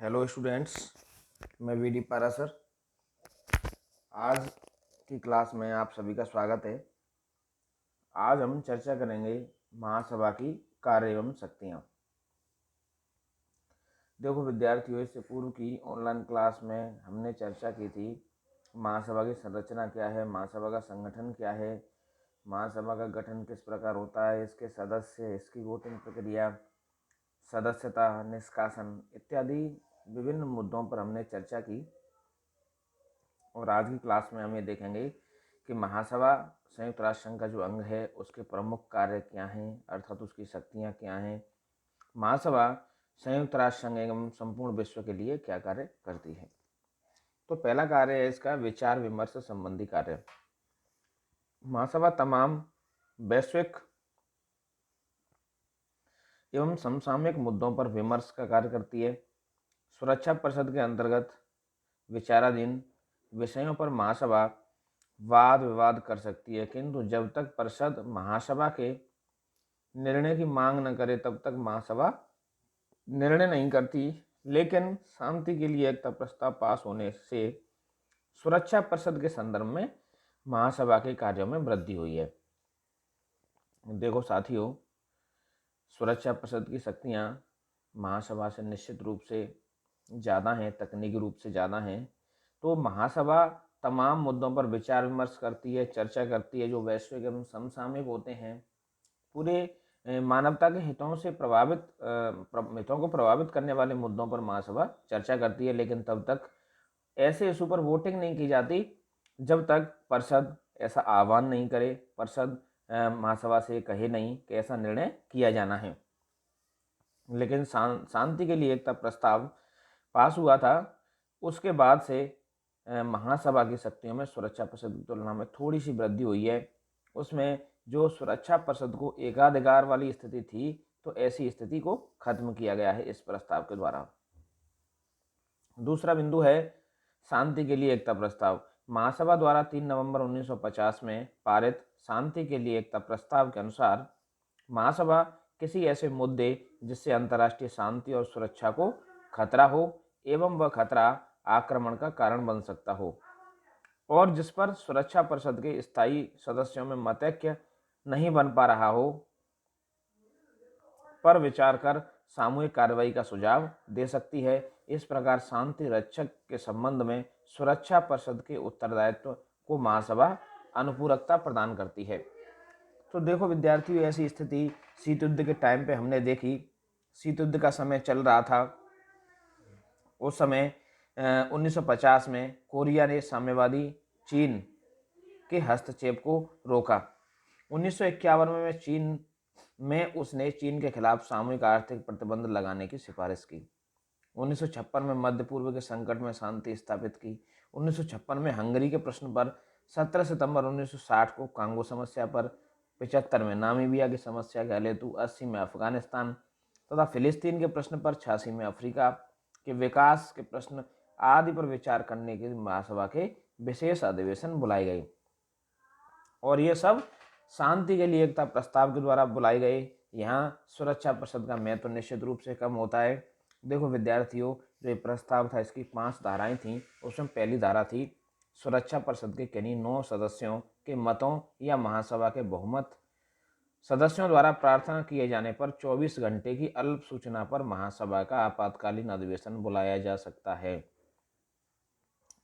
Hello students, मैं we D पारा sir. आज की क्लास में आप सभी का स्वागत है। आज हम चर्चा करेंगे महासभा की कार्य एवं शक्तियाँ। देखो विद्यार्थियों, इससे पूर्व की ऑनलाइन क्लास में हमने चर्चा की थी महासभा की संरचना क्या है, महासभा का संगठन क्या है, महासभा का गठन किस प्रकार होता है, इसके सदस्य, इसकी वोटिंग प्रक्रिया, सदस्यता, निष्कासन इत्यादि विभिन्न मुद्दों पर हमने चर्चा की। और आज की क्लास में हम ये देखेंगे कि महासभा संयुक्त राष्ट्र संघ का जो अंग है उसके प्रमुख कार्य क्या हैं, अर्थात उसकी शक्तियाँ क्या हैं। महासभा संयुक्त राष्ट्र संघ एवं संपूर्ण विश्व के लिए क्या कार्य करती है। तो पहला कार्य है इसका विचार विमर्श संबंधी कार्य। महासभा तमाम वैश्विक एवं समसामयिक मुद्दों पर विमर्श का कार्य करती है। सुरक्षा परिषद के अंतर्गत विचाराधीन विषयों पर महासभा वाद विवाद कर सकती है, किंतु जब तक परिषद महासभा के निर्णय की मांग न करे तब तक महासभा निर्णय नहीं करती। लेकिन शांति के लिए एकता प्रस्ताव पास होने से सुरक्षा परिषद के संदर्भ में महासभा के कार्यों में वृद्धि हुई है। देखो साथियों, सुरक्षा परिषद की शक्तियाँ महासभा से निश्चित रूप से ज़्यादा हैं, तकनीकी रूप से ज़्यादा हैं। तो महासभा तमाम मुद्दों पर विचार विमर्श करती है, चर्चा करती है जो वैश्विक एवं समसामयिक होते हैं। पूरे मानवता के हितों को प्रभावित करने वाले मुद्दों पर महासभा चर्चा करती है, लेकिन तब तक ऐसे इशू पर वोटिंग नहीं की जाती जब तक परिषद ऐसा आह्वान नहीं करे, परिषद महासभा से कहे नहीं कि ऐसा निर्णय किया जाना है। लेकिन शांति के लिए एकता प्रस्ताव पास हुआ था, उसके बाद से महासभा की शक्तियों में सुरक्षा परिषद की तुलना में थोड़ी सी वृद्धि हुई है। उसमें जो सुरक्षा परिषद को एकाधिकार वाली स्थिति थी, तो ऐसी स्थिति को खत्म किया गया है इस प्रस्ताव के द्वारा। दूसरा बिंदु है शांति के लिए एकता प्रस्ताव। महासभा द्वारा 3 नवंबर 1950 में पारित शांति के लिए एकता प्रस्ताव के अनुसार महासभा किसी ऐसे मुद्दे जिससे अंतर्राष्ट्रीय शांति और सुरक्षा को खतरा हो एवं वह खतरा आक्रमण का कारण बन सकता हो और जिस पर सुरक्षा परिषद के स्थायी सदस्यों में मतैक्य नहीं बन पा रहा हो, पर विचार कर सामूहिक कार्रवाई का सुझाव दे सकती है। इस प्रकार शांति रक्षक के संबंध में सुरक्षा परिषद के उत्तरदायित्व को महासभा अनुपूरकता प्रदान करती है। तो देखो विद्यार्थियों, ऐसी स्थिति शीत युद्ध के टाइम पे हमने देखी। शीत युद्ध का समय चल रहा था। उस समय 1950 में कोरिया ने साम्यवादी चीन के हस्तक्षेप को रोका। 1951 में उसने चीन के खिलाफ सामूहिक आर्थिक प्रतिबंध लगाने की सिफारिश की। 1956 में मध्य पूर्व के संकट में शांति स्थापित की। 1956 में हंगरी के प्रश्न पर, 17 सितंबर 1960 को कांगो समस्या पर, 75 में नामीबिया की समस्या के हल हेतु, 80 में अफगानिस्तान तथा फिलिस्तीन के प्रश्न पर, 86 में अफ्रीका के विकास के प्रश्न आदि पर विचार करने के महासभा के विशेष अधिवेशन बुलाए गए। और ये सब शांति के लिए एकता प्रस्ताव के द्वारा बुलाए गए। यहाँ सुरक्षा परिषद का महत्व निश्चित रूप से कम होता है। देखो विद्यार्थियों, जो ये प्रस्ताव था इसकी 5 धाराएं थीं। उसमें पहली धारा थी सुरक्षा परिषद के किन्हीं 9 सदस्यों के मतों या महासभा के बहुमत सदस्यों द्वारा प्रार्थना किए जाने पर 24 घंटे की अल्प सूचना पर महासभा का आपातकालीन अधिवेशन बुलाया जा सकता है।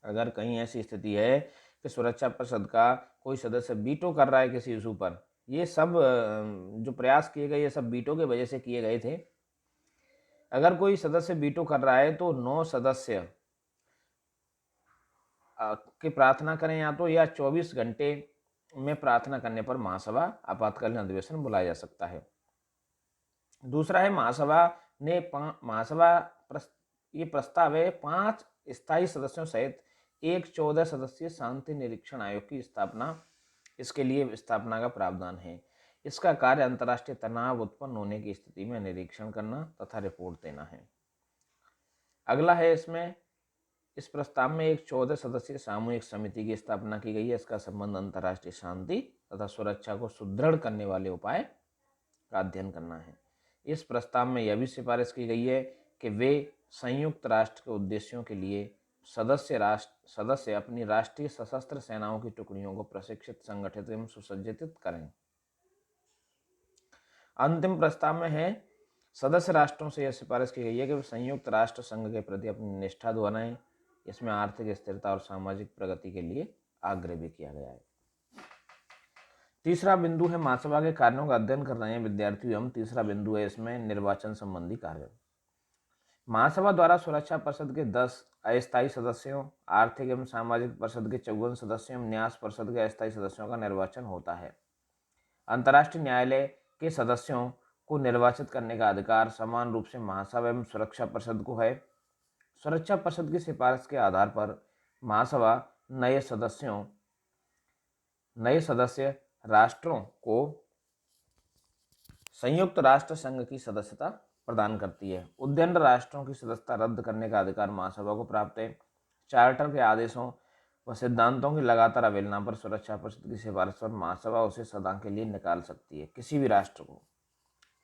अगर कहीं ऐसी स्थिति है कि सुरक्षा परिषद का कोई सदस्य वीटो कर रहा है किसी इशू पर, ये सब जो प्रयास किए गए ये सब वीटो के वजह से किए गए थे। अगर कोई सदस्य वीटो कर रहा है तो 9 सदस्य की प्रार्थना करें या 24 घंटे में प्रार्थना करने पर महासभा आपातकालीन अधिवेशन बुलाया जा सकता है। दूसरा है ये प्रस्ताव है 5 स्थायी सदस्यों सहित एक 14 सदस्यीय शांति निरीक्षण आयोग की स्थापना। इसके लिए स्थापना का प्रावधान है। इसका कार्य अंतर्राष्ट्रीय तनाव उत्पन्न होने की स्थिति में निरीक्षण करना तथा रिपोर्ट देना है। अगला है इस प्रस्ताव में एक 14 सदस्यीय सामूहिक समिति की स्थापना की गई है। इसका संबंध अंतर्राष्ट्रीय शांति तथा सुरक्षा को सुदृढ़ करने वाले उपाय का अध्ययन करना है। इस प्रस्ताव में यह भी सिफारिश की गई है कि वे संयुक्त राष्ट्र के उद्देश्यों के लिए सदस्य अपनी राष्ट्रीय सशस्त्र सेनाओं की टुकड़ियों को प्रशिक्षित, संगठित एवं सुसज्जित करें। अंतिम प्रस्ताव में है, सदस्य राष्ट्रों से यह सिफारिश की गई है कि वे संयुक्त राष्ट्र संघ के प्रति अपनी निष्ठा दोहराएं। इसमें आर्थिक स्थिरता और सामाजिक प्रगति के लिए आग्रह भी किया गया है। तीसरा बिंदु है, महासभा के कार्यों का अध्ययन कर रहे हैं विद्यार्थी। हम तीसरा बिंदु है इसमें निर्वाचन संबंधी कार्य। महासभा द्वारा सुरक्षा परिषद के 10 अस्थायी सदस्यों, आर्थिक एवं सामाजिक परिषद के 54 सदस्यों एवं न्यास परिषद के अस्थायी सदस्यों का निर्वाचन होता है। अंतर्राष्ट्रीय न्यायालय के सदस्यों को निर्वाचित करने का अधिकार समान रूप से महासभा एवं सुरक्षा परिषद को है। सुरक्षा परिषद की सिफारिश के आधार पर महासभा नए सदस्य राष्ट्रों को संयुक्त राष्ट्र संघ की सदस्यता प्रदान करती है। उद्यन्न राष्ट्रों की सदस्यता रद्द करने का अधिकार महासभा को प्राप्त है। चार्टर के आदेशों व सिद्धांतों की लगातार अवहेलना पर सुरक्षा परिषद की सिफारिश पर महासभा उसे सदा के लिए निकाल सकती है, किसी भी राष्ट्र को।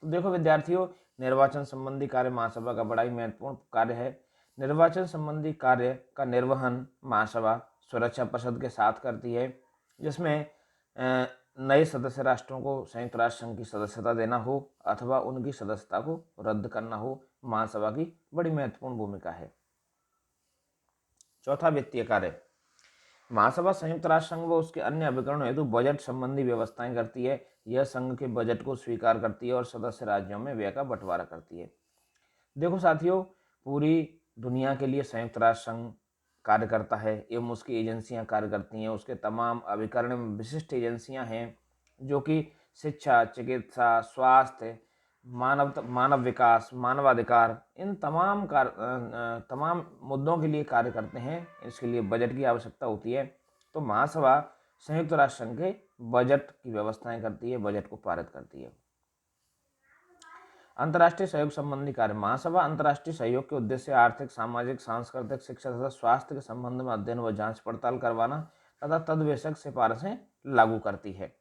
तो देखो विद्यार्थियों, निर्वाचन संबंधी कार्य महासभा का बड़ा ही महत्वपूर्ण कार्य है। निर्वाचन संबंधी कार्य का निर्वहन महासभा सुरक्षा परिषद के साथ करती है, जिसमें नए सदस्य राष्ट्रों को संयुक्त राष्ट्र संघ की सदस्यता देना हो अथवा उनकी सदस्यता को रद्द करना हो, महासभा की बड़ी महत्वपूर्ण भूमिका है। चौथा, वित्तीय कार्य। महासभा संयुक्त राष्ट्र संघ व उसके अन्य अभिकरणों हेतु बजट संबंधी व्यवस्थाएं करती है। यह संघ के बजट को स्वीकार करती है और सदस्य राज्यों में व्यय का बंटवारा करती है। देखो साथियों, पूरी दुनिया के लिए संयुक्त राष्ट्र संघ कार्य करता है एवं उसकी एजेंसियां कार्य करती हैं। उसके तमाम अभिकरण में विशिष्ट एजेंसियां हैं जो कि शिक्षा, चिकित्सा, स्वास्थ्य, मानव विकास, मानवाधिकार, इन तमाम मुद्दों के लिए कार्य करते हैं। इसके लिए बजट की आवश्यकता होती है। तो महासभा संयुक्त राष्ट्र संघ के बजट की व्यवस्थाएं करती है, बजट को पारित करती है। अंतर्राष्ट्रीय सहयोग संबंधी कार्य। महासभा अंतर्राष्ट्रीय सहयोग के उद्देश्य आर्थिक, सामाजिक, सांस्कृतिक, शिक्षा तथा स्वास्थ्य के संबंध में अध्ययन व जांच पड़ताल करवाना तथा तदविषयक सिफारिशें लागू करती है।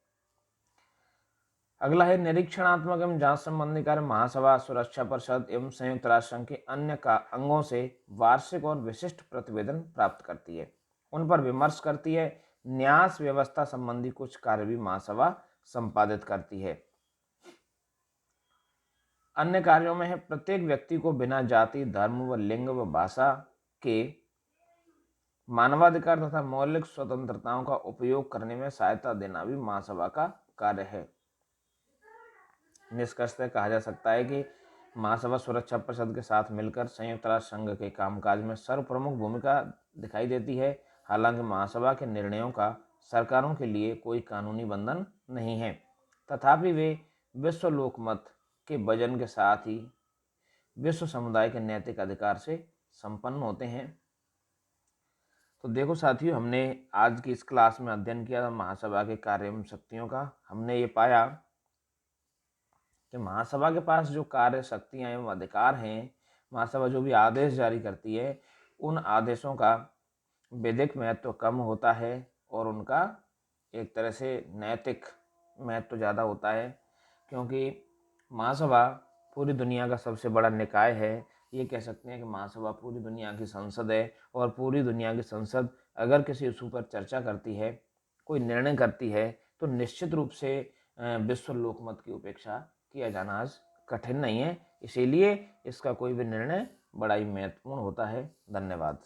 अगला है निरीक्षणात्मक एवं जांच संबंधी कार्य। महासभा सुरक्षा परिषद एवं संयुक्त राष्ट्र संघ के अन्य अंगों से वार्षिक और विशिष्ट प्रतिवेदन प्राप्त करती है, उन पर विमर्श करती है। न्यास व्यवस्था संबंधी कुछ कार्य भी महासभा संपादित करती है। अन्य कार्यों में है, प्रत्येक व्यक्ति को बिना जाति, धर्म व लिंग व भाषा के मानवाधिकार तथा मौलिक स्वतंत्रताओं का उपयोग करने में सहायता देना भी महासभा का कार्य है। निष्कर्षतः कहा जा सकता है कि महासभा सुरक्षा परिषद के साथ मिलकर संयुक्त राष्ट्र संघ के कामकाज में सर्वप्रमुख भूमिका दिखाई देती है। हालांकि महासभा के निर्णयों का सरकारों के लिए कोई कानूनी बंधन नहीं है, तथापि वे विश्व लोकमत के वजन के साथ ही विश्व समुदाय के नैतिक अधिकार से संपन्न होते हैं। तो देखो साथियों, हमने आज की इस क्लास में अध्ययन किया महासभा के कार्य एवं शक्तियों का। हमने ये पाया कि महासभा के पास जो कार्य, शक्तियाँ एवं अधिकार हैं, महासभा जो भी आदेश जारी करती है, उन आदेशों का विधिक महत्व कम होता है और उनका एक तरह से नैतिक महत्व ज़्यादा होता है, क्योंकि महासभा पूरी दुनिया का सबसे बड़ा निकाय है। ये कह सकते हैं कि महासभा पूरी दुनिया की संसद है, और पूरी दुनिया की संसद अगर किसी इशू पर चर्चा करती है, कोई निर्णय करती है, तो निश्चित रूप से विश्व लोकमत की उपेक्षा किया जाना आज कठिन नहीं है। इसीलिए इसका कोई भी निर्णय बड़ा ही महत्वपूर्ण होता है। धन्यवाद।